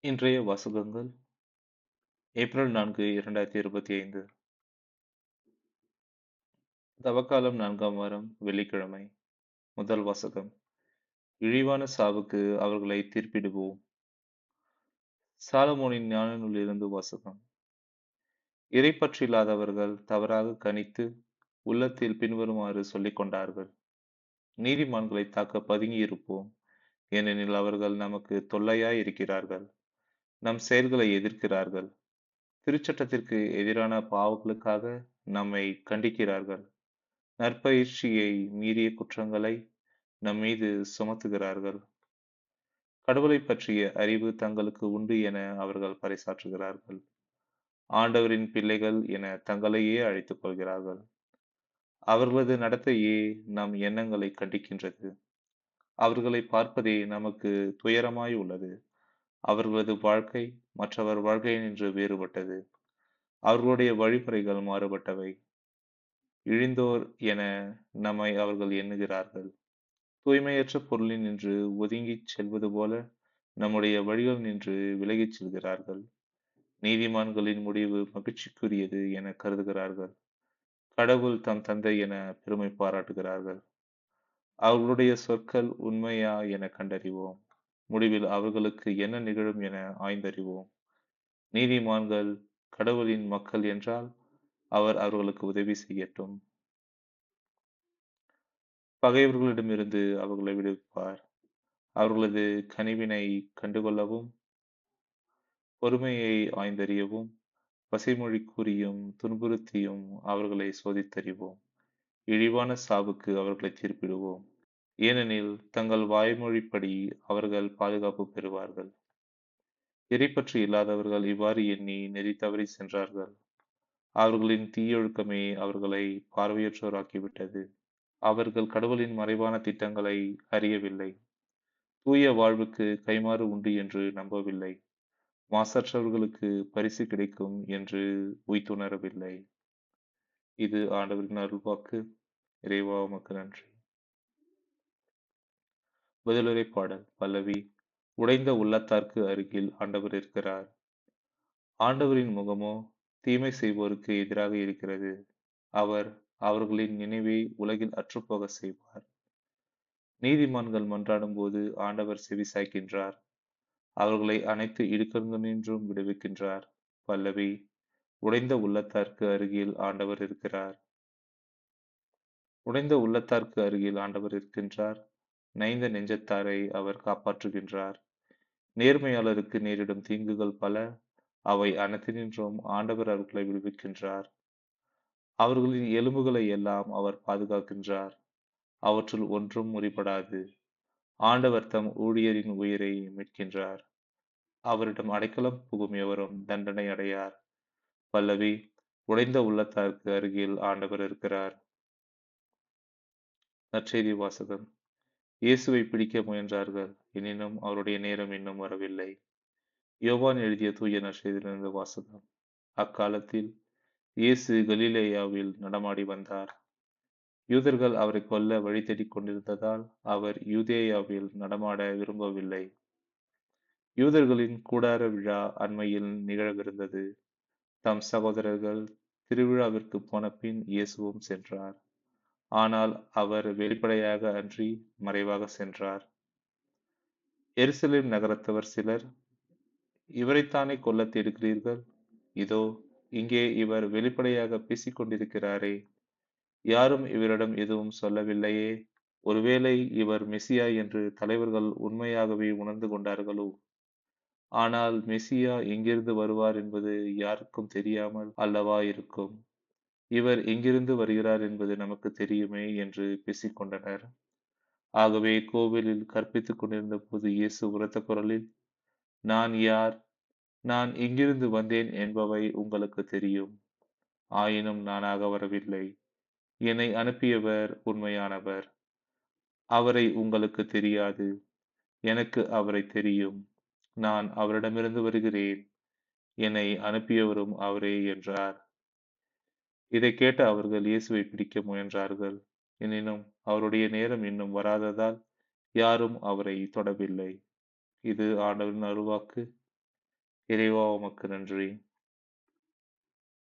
இன்றைய வாசகங்கள் ஏப்ரல் 4, 2025. தவக்காலம் 4ஆம் வாரம் வெள்ளிக்கிழமை. முதல் வாசகம். இழிவான சாவுக்கு அவர்களை தீர்ப்பிடுவோம். சாலமோனின் ஞான நூலிலிருந்து வாசகம். இறைப்பற்றில்லாதவர்கள் தவறாக கணித்து உள்ளத்தில் பின்வருமாறு சொல்லிக் கொண்டார்கள். நீதிமான்களை தாக்க பதுங்கி இருப்போம், ஏனெனில் அவர்கள் நமக்கு தொல்லையாய் இருக்கிறார்கள். நம் செயல்களை எதிர்க்கிறார்கள். திருச்சட்டத்திற்கு எதிரான பாவங்களுக்காக நம்மை கண்டிக்கிறார்கள். நற்பயிற்சியை மீறிய குற்றங்களை நம் மீது சுமத்துகிறார்கள். கடவுளைப் பற்றிய அறிவு தங்களுக்கு உண்டு என அவர்கள் பறைசாற்றுகிறார்கள். ஆண்டவரின் பிள்ளைகள் என தங்களையே அழைத்துக் கொள்கிறார்கள். அவர்களது நடத்தையே நம் எண்ணங்களை கண்டிக்கின்றது. அவர்களை பார்ப்பதே நமக்கு துயரமாய் உள்ளது. அவர்களது வாழ்க்கை மற்றவர் வாழ்க்கையினின்று வேறுபட்டது. அவர்களுடைய வழிமுறைகள் மாறுபட்டவை. இழிந்தோர் என நம்மை அவர்கள் எண்ணுகிறார்கள். தூய்மையற்ற பொருளில் நின்று ஒதுங்கிச் செல்வது போல நம்முடைய வழிகள் நின்று விலகிச் செல்கிறார்கள். நீதிமான்களின் முடிவு மகிழ்ச்சிக்குரியது என கருதுகிறார்கள். கடவுள் தம் தந்தை என பெருமை பாராட்டுகிறார்கள். அவர்களுடைய சொற்கள் உண்மையா என கண்டறிவோம். முடிவில் அவர்களுக்கு என்ன நிகழும் என ஆய்ந்தறிவோம். நீதிமான்கள் கடவுளின் மக்கள் என்றால் அவர் அவர்களுக்கு உதவி செய்யட்டும். பகைவர்களிடமிருந்து அவர்களை விடுவிப்பார். அவர்களது கனிவினை கண்டுகொள்ளவும் பொறுமையை ஆய்ந்தறியவும் பசைமொழி கூறியும் துன்புறுத்தியும் அவர்களை சோதித்தறிவோம். இழிவான சாவுக்கு அவர்களை தீர்ப்பிடுவோம், ஏனெனில் தங்கள் வாய்மொழிப்படி அவர்கள் பாதுகாப்பு பெறுவார்கள். இறைப்பற்று இல்லாதவர்கள் இவ்வாறு எண்ணி நெறி தவறி சென்றார்கள். அவர்களின் தீயொழுக்கமே அவர்களை பார்வையற்றோராக்கிவிட்டது. அவர்கள் கடவுளின் மறைவான திட்டங்களை அறியவில்லை. தூய வாழ்வுக்கு கைமாறு உண்டு என்று நம்பவில்லை. மாசற்றவர்களுக்கு பரிசு கிடைக்கும் என்று உய்த்துணரவில்லை. இது ஆண்டவரின் அருள்வாக்கு. இறைவா உமக்கு நன்றி. பதிலுரை பாடல். பல்லவி. உடைந்த உள்ளத்தார்க்கு அருகில் ஆண்டவர் இருக்கிறார். ஆண்டவரின் முகமோ தீமை செய்வோருக்கு எதிராக இருக்கிறது. அவர் அவர்களின் நினைவை உலகில் அற்றுப்போக செய்வார். நீதிமான்கள் மன்றாடும் போது ஆண்டவர் செவிசாய்க்கின்றார். அவர்களை அனைத்து இடுக்கண்களினின்றும் விடுவிக்கின்றார். பல்லவி. உடைந்த உள்ளத்தார்க்கு அருகில் ஆண்டவர் இருக்கிறார். உடைந்த உள்ளத்தார்க்கு அருகில் ஆண்டவர் இருக்கின்றார். நைந்த நெஞ்சத்தாரை அவர் காப்பாற்றுகின்றார். நேர்மையாளருக்கு நேரிடும் தீங்குகள் பல, அவை அனைத்தினின்றும் ஆண்டவர் அவர்களை விடுவிக்கின்றார். அவர்களின் எலும்புகளை எல்லாம் அவர் பாதுகாக்கின்றார். அவற்றுள் ஒன்றும் முறிபடாது. ஆண்டவர் தம் ஊழியரின் உயிரை மீட்கின்றார். அவரிடம் அடைக்கலம் புகும் எவரும் தண்டனை அடையார். பல்லவி. உடைந்த உள்ளத்தார்க்கு அருகில் ஆண்டவர் இருக்கிறார். நற்செய்தி வாசகம். இயேசுவை பிடிக்க முயன்றார்கள், எனினும் அவருடைய நேரம் இன்னும் வரவில்லை. யோவான் எழுதிய தூய நற்செய்தியிலிருந்து வாசகம். அக்காலத்தில் இயேசு கலிலேயாவில் நடமாடி வந்தார். யூதர்கள் அவரை கொல்ல வழி தேடிக் கொண்டிருந்ததால் அவர் யூதேயாவில் நடமாட விரும்பவில்லை. யூதர்களின் கூடார விழா அண்மையில் நிகழவிருந்தது. தம் சகோதரர்கள் திருவிழாவிற்கு போன பின் இயேசுவும் சென்றார். ஆனால் அவர் வெளிப்படையாக அன்றி மறைவாக சென்றார். எருசலேம் நகரத்தவர் சிலர், இவரைத்தானே கொல்லத் தேடுகிறீர்கள்? இதோ இங்கே இவர் வெளிப்படையாக பேசிக் கொண்டிருக்கிறாரே, யாரும் இவரிடம் எதுவும் சொல்லவில்லையே. ஒருவேளை இவர் மெசியா என்று தலைவர்கள் உண்மையாகவே உணர்ந்து கொண்டார்களோ? ஆனால் மெசியா எங்கிருந்து வருவார் என்பது யாருக்கும் தெரியாமல் அல்லவா இருக்கும். இவர் எங்கிருந்து வருகிறார் என்பது நமக்கு தெரியுமே என்று பேசிக்கொண்டனர். ஆகவே கோவிலில் கற்பித்துக் கொண்டிருந்த போது இயேசு உரத்த குரலில், நான் யார், நான் எங்கிருந்து வந்தேன் என்பவை உங்களுக்கு தெரியும். ஆயினும் நானாக வரவில்லை. என்னை அனுப்பியவர் உண்மையானவர். அவரை உங்களுக்கு தெரியாது. எனக்கு அவரை தெரியும். நான் அவரிடமிருந்து வருகிறேன். என்னை அனுப்பியவரும் அவரே என்றார். இதைக் கேட்ட அவர்கள் இயேசுவை பிடிக்க முயன்றார்கள். எனினும் அவருடைய நேரம் இன்னும் வராததால் யாரும் அவரை தொடவில்லை. இது ஆண்டவரின் அருள்வாக்கு. இறைவா உமக்கு நன்றி.